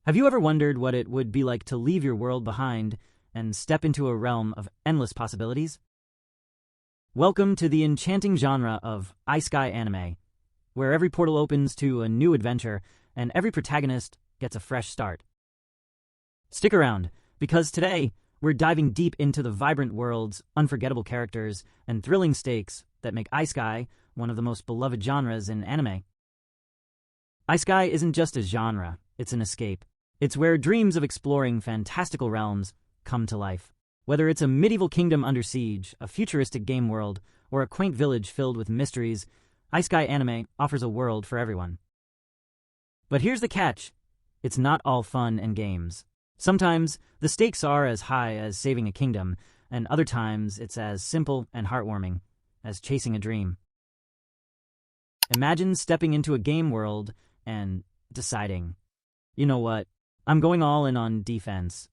Have you ever wondered what it would be like to leave your world behind and step into a realm of endless possibilities? Welcome to the enchanting genre of Isekai anime, where every portal opens to a new adventure and every protagonist gets a fresh start. Stick around, because today we're diving deep into the vibrant worlds, unforgettable characters, and thrilling stakes that make Isekai one of the most beloved genres in anime. Isekai isn't just a genre, it's an escape. It's where dreams of exploring fantastical realms come to life. Whether it's a medieval kingdom under siege, a futuristic game world, or a quaint village filled with mysteries, Isekai anime offers a world for everyone. But here's the catch. It's not all fun and games. Sometimes the stakes are as high as saving a kingdom, and other times it's as simple and heartwarming as chasing a dream. Imagine stepping into a game world and deciding, you know what, I'm going all in on defense.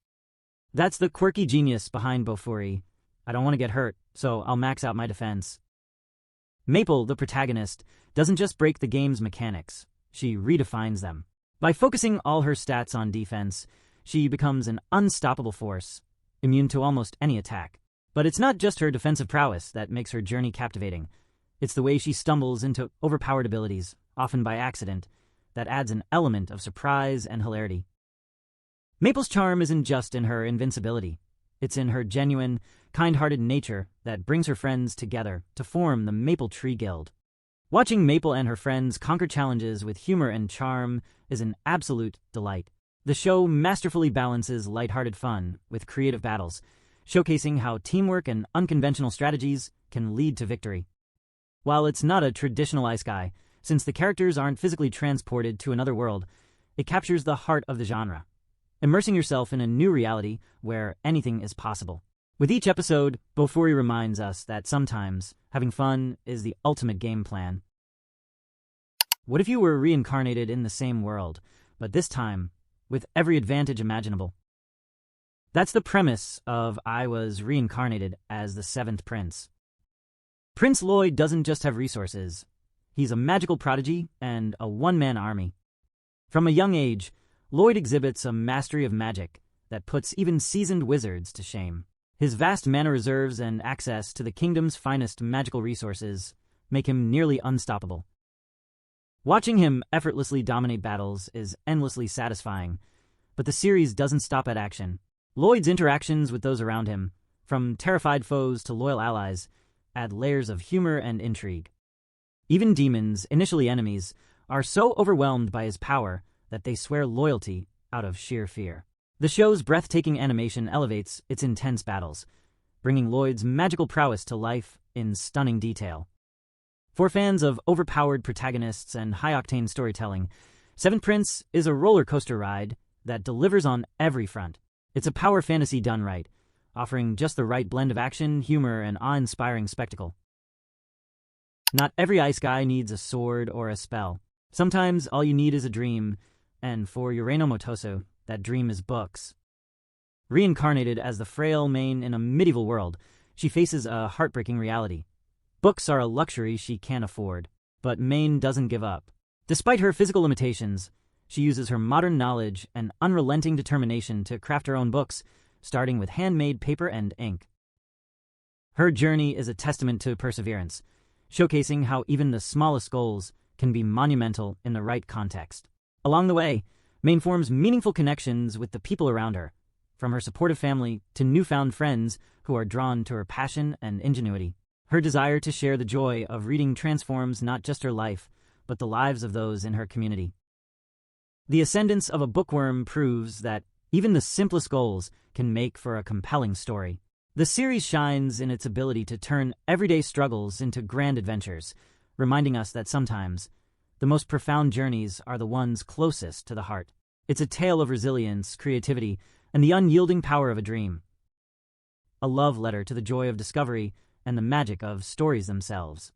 That's the quirky genius behind Bofuri. I don't want to get hurt, so I'll max out my defense. Maple, the protagonist, doesn't just break the game's mechanics, she redefines them. By focusing all her stats on defense, she becomes an unstoppable force, immune to almost any attack. But it's not just her defensive prowess that makes her journey captivating. It's the way she stumbles into overpowered abilities, often by accident, that adds an element of surprise and hilarity. Maple's charm isn't just in her invincibility. It's in her genuine, kind-hearted nature that brings her friends together to form the Maple Tree Guild. Watching Maple and her friends conquer challenges with humor and charm is an absolute delight. The show masterfully balances lighthearted fun with creative battles, showcasing how teamwork and unconventional strategies can lead to victory. While it's not a traditional Isekai, since the characters aren't physically transported to another world, it captures the heart of the genre, immersing yourself in a new reality where anything is possible. With each episode, Bofuri reminds us that sometimes having fun is the ultimate game plan. What if you were reincarnated in the same world, but this time with every advantage imaginable? That's the premise of I Was Reincarnated as the Seventh Prince. Prince Lloyd doesn't just have resources. He's a magical prodigy and a one-man army. From a young age, Lloyd exhibits a mastery of magic that puts even seasoned wizards to shame. His vast mana reserves and access to the kingdom's finest magical resources make him nearly unstoppable. Watching him effortlessly dominate battles is endlessly satisfying, but the series doesn't stop at action. Lloyd's interactions with those around him, from terrified foes to loyal allies, add layers of humor and intrigue. Even demons, initially enemies, are so overwhelmed by his power that they swear loyalty out of sheer fear. The show's breathtaking animation elevates its intense battles, bringing Lloyd's magical prowess to life in stunning detail. For fans of overpowered protagonists and high-octane storytelling, Seventh Prince is a roller coaster ride that delivers on every front. It's a power fantasy done right, offering just the right blend of action, humor, and awe-inspiring spectacle. Not every Isekai needs a sword or a spell. Sometimes all you need is a dream, and for Urano Motosu, that dream is books. Reincarnated as the frail maid in a medieval world, she faces a heartbreaking reality. Books are a luxury she can't afford, but Main doesn't give up. Despite her physical limitations, she uses her modern knowledge and unrelenting determination to craft her own books, starting with handmade paper and ink. Her journey is a testament to perseverance, showcasing how even the smallest goals can be monumental in the right context. Along the way, Main forms meaningful connections with the people around her, from her supportive family to newfound friends who are drawn to her passion and ingenuity. Her desire to share the joy of reading transforms not just her life, but the lives of those in her community. The Ascendance of a bookworm proves that even the simplest goals can make for a compelling story. The series shines in its ability to turn everyday struggles into grand adventures, reminding us that sometimes the most profound journeys are the ones closest to the heart. It's a tale of resilience, creativity, and the unyielding power of a dream. A love letter to the joy of discovery and the magic of stories themselves.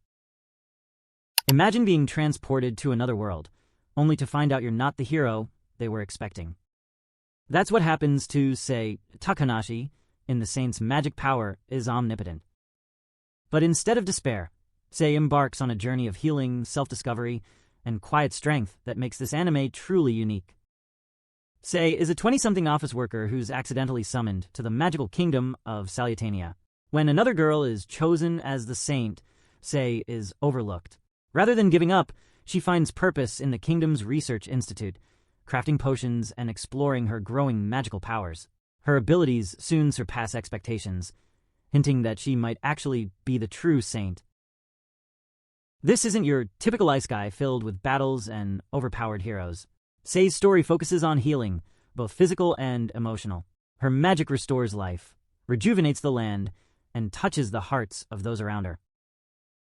Imagine being transported to another world, only to find out you're not the hero they were expecting. That's what happens to, say, Takanashi in The Saint's magic power is omnipotent. But instead of despair, Sei embarks on a journey of healing, self-discovery, and quiet strength that makes this anime truly unique. Sei is a 20-something office worker who's accidentally summoned to the magical kingdom of Salutania. When another girl is chosen as the saint, Sei is overlooked. Rather than giving up, she finds purpose in the kingdom's research institute, crafting potions and exploring her growing magical powers. Her abilities soon surpass expectations, hinting that she might actually be the true saint. This isn't your typical Isekai filled with battles and overpowered heroes. Sei's story focuses on healing, both physical and emotional. Her magic restores life, rejuvenates the land, and touches the hearts of those around her.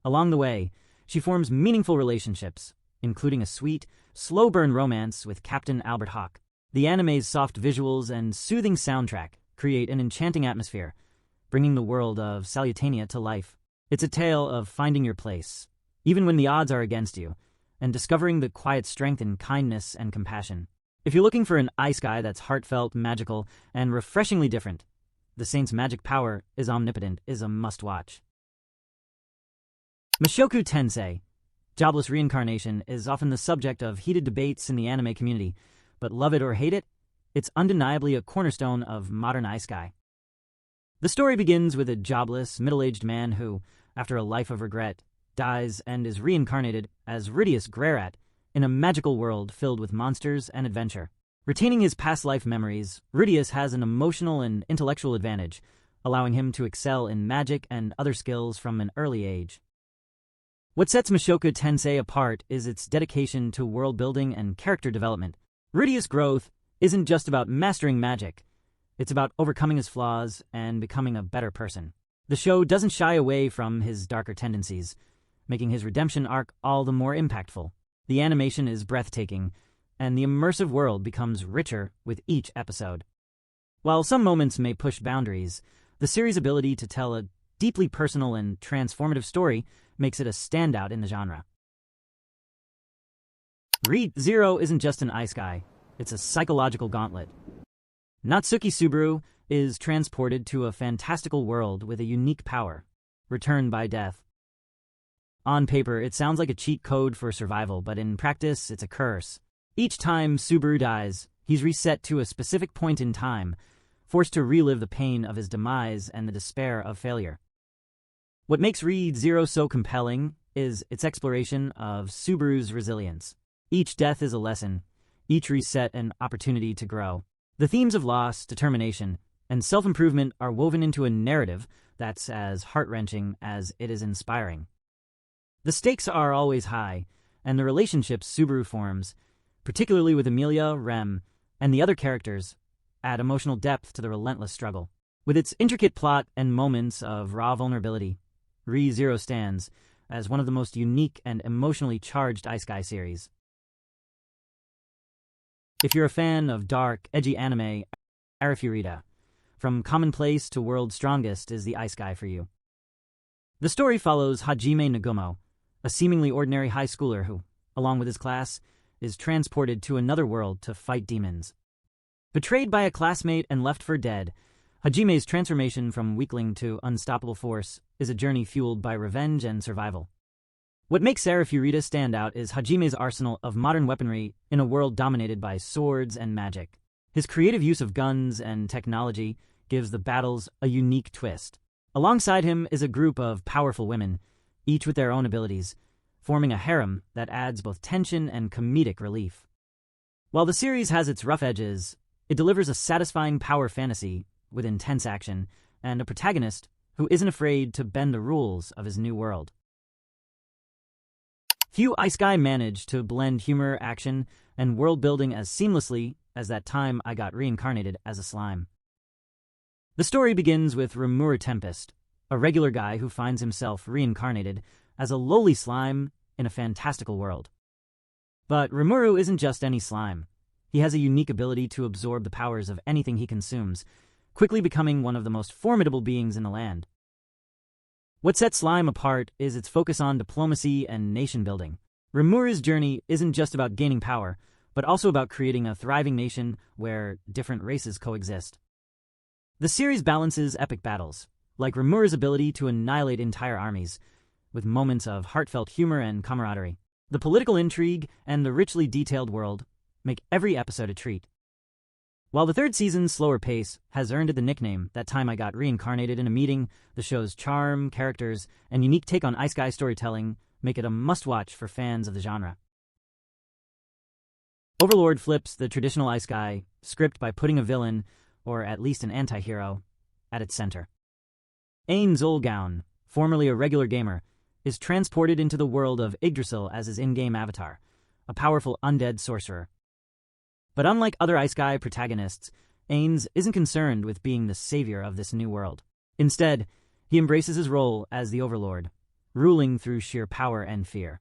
Along the way, she forms meaningful relationships, including a sweet, slow-burn romance with Captain Albert Hawk. The anime's soft visuals and soothing soundtrack create an enchanting atmosphere, bringing the world of Salutania to life. It's a tale of finding your place, even when the odds are against you, and discovering the quiet strength in kindness and compassion. If you're looking for an Isekai that's heartfelt, magical, and refreshingly different, the saint's magic power is omnipotent is a must-watch. Moku Tensei, jobless reincarnation, is often the subject of heated debates in the anime community, but love it or hate it, it's undeniably a cornerstone of modern Isekai. The story begins with a jobless, middle-aged man who, after a life of regret, dies and is reincarnated as Ridius Grerat in a magical world filled with monsters and adventure. Retaining his past life memories, Ridius has an emotional and intellectual advantage, allowing him to excel in magic and other skills from an early age. What sets Moku Tensei apart is its dedication to world building and character development. Ridius' growth isn't just about mastering magic, it's about overcoming his flaws and becoming a better person. The show doesn't shy away from his darker tendencies, making his redemption arc all the more impactful. The animation is breathtaking, and the immersive world becomes richer with each episode. While some moments may push boundaries, the series' ability to tell a deeply personal and transformative story makes it a standout in the genre. ReZero isn't just an Isekai, it's a psychological gauntlet. Natsuki Subaru is transported to a fantastical world with a unique power, returned by death. On paper, it sounds like a cheat code for survival, but in practice, it's a curse. Each time Subaru dies, he's reset to a specific point in time, forced to relive the pain of his demise and the despair of failure. What makes ReZero so compelling is its exploration of Subaru's resilience. Each death is a lesson, each reset an opportunity to grow. The themes of loss, determination, and self-improvement are woven into a narrative that's as heart-wrenching as it is inspiring. The stakes are always high, and the relationships Subaru forms, particularly with Emilia, Rem, and the other characters, add emotional depth to the relentless struggle. With its intricate plot and moments of raw vulnerability, ReZero stands as one of the most unique and emotionally charged Isekai series. If you're a fan of dark, edgy anime, Arur, From Commonplace to World's Strongest is the Isekai for you. The story follows Hajime Nagumo, a seemingly ordinary high schooler who, along with his class, is transported to another world to fight demons. Betrayed by a classmate and left for dead, Hajime's transformation from weakling to unstoppable force is a journey fueled by revenge and survival. What makes Arur stand out is Hajime's arsenal of modern weaponry in a world dominated by swords and magic. His creative use of guns and technology gives the battles a unique twist. Alongside him is a group of powerful women, each with their own abilities, forming a harem that adds both tension and comedic relief. While the series has its rough edges, it delivers a satisfying power fantasy with intense action and a protagonist who isn't afraid to bend the rules of his new world. Few Isekai manage to blend humor, action, and world-building as seamlessly as that time I got reincarnated as a slime. The story begins with Rimuru Tempest, a regular guy who finds himself reincarnated as a lowly slime in a fantastical world. But Rimuru isn't just any slime. He has a unique ability to absorb the powers of anything he consumes, quickly becoming one of the most formidable beings in the land. What sets Slime apart is its focus on diplomacy and nation-building. Rimuru's journey isn't just about gaining power, but also about creating a thriving nation where different races coexist. The series balances epic battles, like Rimuru's ability to annihilate entire armies, with moments of heartfelt humor and camaraderie. The political intrigue and the richly detailed world make every episode a treat. While the third season's slower pace has earned it the nickname "That Time I Got Reincarnated in a Meeting," the show's charm, characters, and unique take on isekai storytelling make it a must-watch for fans of the genre. Overlord flips the traditional isekai script by putting a villain, or at least an anti-hero, at its center. Ain Zolgaun, formerly a regular gamer, is transported into the world of Yggdrasil as his in-game avatar, a powerful undead sorcerer. But unlike other isekai protagonists, Ains isn't concerned with being the savior of this new world. Instead, he embraces his role as the Overlord, ruling through sheer power and fear.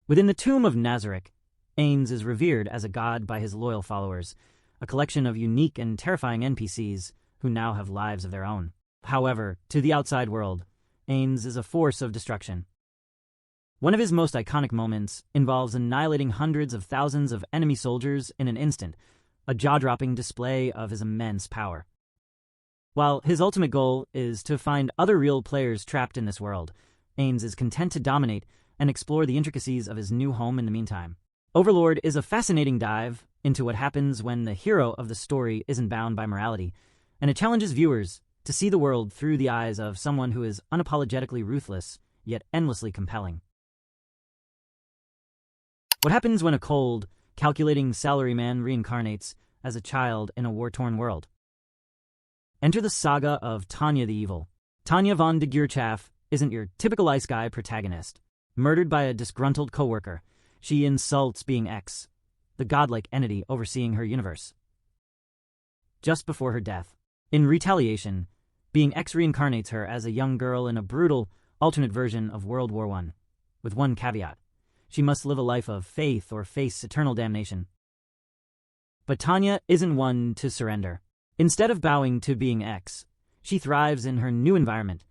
Within the Tomb of Nazarick, Ains is revered as a god by his loyal followers, a collection of unique and terrifying NPCs who now have lives of their own. However, to the outside world, Ains is a force of destruction. One of his most iconic moments involves annihilating hundreds of thousands of enemy soldiers in an instant, a jaw-dropping display of his immense power. While his ultimate goal is to find other real players trapped in this world, Ains is content to dominate and explore the intricacies of his new home in the meantime. Overlord is a fascinating dive into what happens when the hero of the story isn't bound by morality, and it challenges viewers to see the world through the eyes of someone who is unapologetically ruthless, yet endlessly compelling. What happens when a cold, calculating salaryman reincarnates as a child in a war-torn world? Enter the Saga of Tanya the Evil. Tanya von de Geerchaf isn't your typical isekai protagonist. Murdered by a disgruntled coworker, she insults being X, the godlike entity overseeing her universe. Just before her death, in retaliation, being X reincarnates her as a young girl in a brutal, alternate version of World War I, with one caveat. She must live a life of faith or face eternal damnation. But Tanya isn't one to surrender. Instead of bowing to being X, she thrives in her new environment,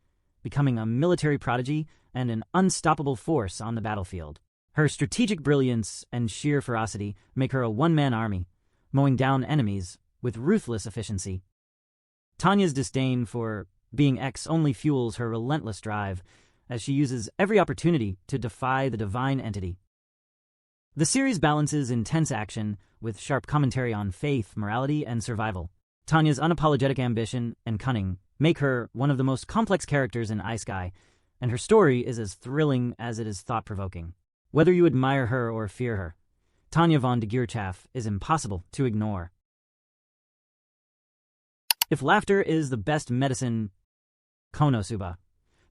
becoming a military prodigy and an unstoppable force on the battlefield. Her strategic brilliance and sheer ferocity make her a one-man army, mowing down enemies with ruthless efficiency. Tanya's disdain for being X only fuels her relentless drive, as she uses every opportunity to defy the divine entity. The series balances intense action with sharp commentary on faith, morality, and survival. Tanya's unapologetic ambition and cunning make her one of the most complex characters in isekai, and her story is as thrilling as it is thought-provoking. Whether you admire her or fear her, Tanya von de Geerchaf is impossible to ignore. If laughter is the best medicine, Konosuba,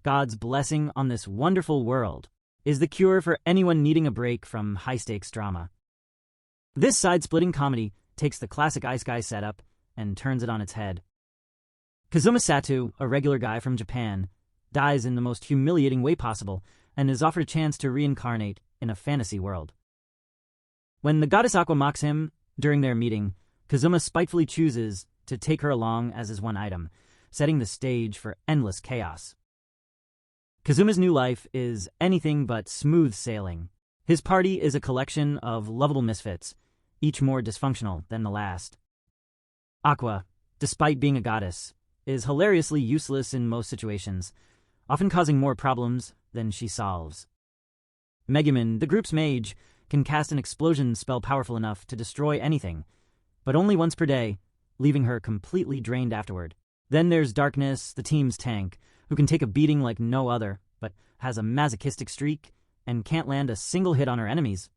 God's blessing on this wonderful world, is the cure for anyone needing a break from high-stakes drama. This side-splitting comedy takes the classic isekai setup and turns it on its head. Kazuma Satu, a regular guy from Japan, dies in the most humiliating way possible and is offered a chance to reincarnate in a fantasy world. When the goddess Aqua mocks him during their meeting, Kazuma spitefully chooses to take her along as his one item, setting the stage for endless chaos. Kazuma's new life is anything but smooth sailing. His party is a collection of lovable misfits, each more dysfunctional than the last. Aqua, despite being a goddess, is hilariously useless in most situations, often causing more problems than she solves. Megumin, the group's mage, can cast an explosion spell powerful enough to destroy anything, but only once per day, leaving her completely drained afterward. Then there's Darkness, the team's tank, who can take a beating like no other, but has a masochistic streak and can't land a single hit on her enemies.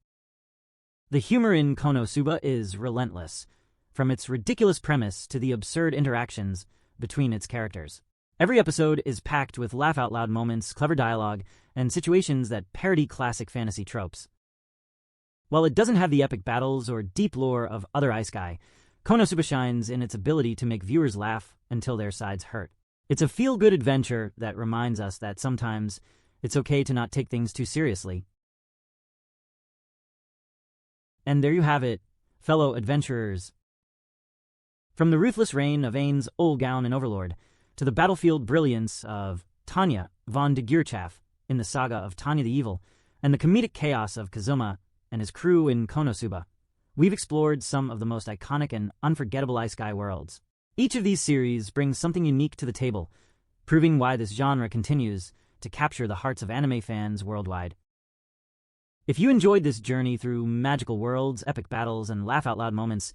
The humor in Konosuba is relentless, from its ridiculous premise to the absurd interactions between its characters. Every episode is packed with laugh-out-loud moments, clever dialogue, and situations that parody classic fantasy tropes. While it doesn't have the epic battles or deep lore of other isekai, Konosuba shines in its ability to make viewers laugh until their sides hurt. It's a feel-good adventure that reminds us that sometimes it's okay to not take things too seriously. And there you have it, fellow adventurers. From the ruthless reign of Ains Zolgaun and Overlord, to the battlefield brilliance of Tanya von de Geerchaf in the Saga of Tanya the Evil, and the comedic chaos of Kazuma and his crew in Konosuba, we've explored some of the most iconic and unforgettable isekai worlds. Each of these series brings something unique to the table, proving why this genre continues to capture the hearts of anime fans worldwide. If you enjoyed this journey through magical worlds, epic battles, and laugh-out-loud moments,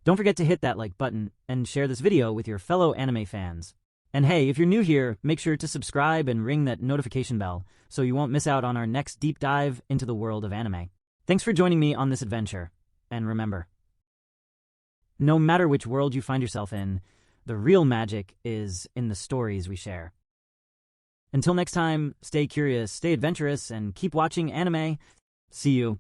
Don't forget to hit that like button and share this video with your fellow anime fans. And hey, if you're new here, make sure to subscribe and ring that notification bell so you won't miss out on our next deep dive into the world of anime. Thanks for joining me on this adventure. And remember, no matter which world you find yourself in, the real magic is in the stories we share. Until next time, stay curious, stay adventurous, and keep watching anime. See you.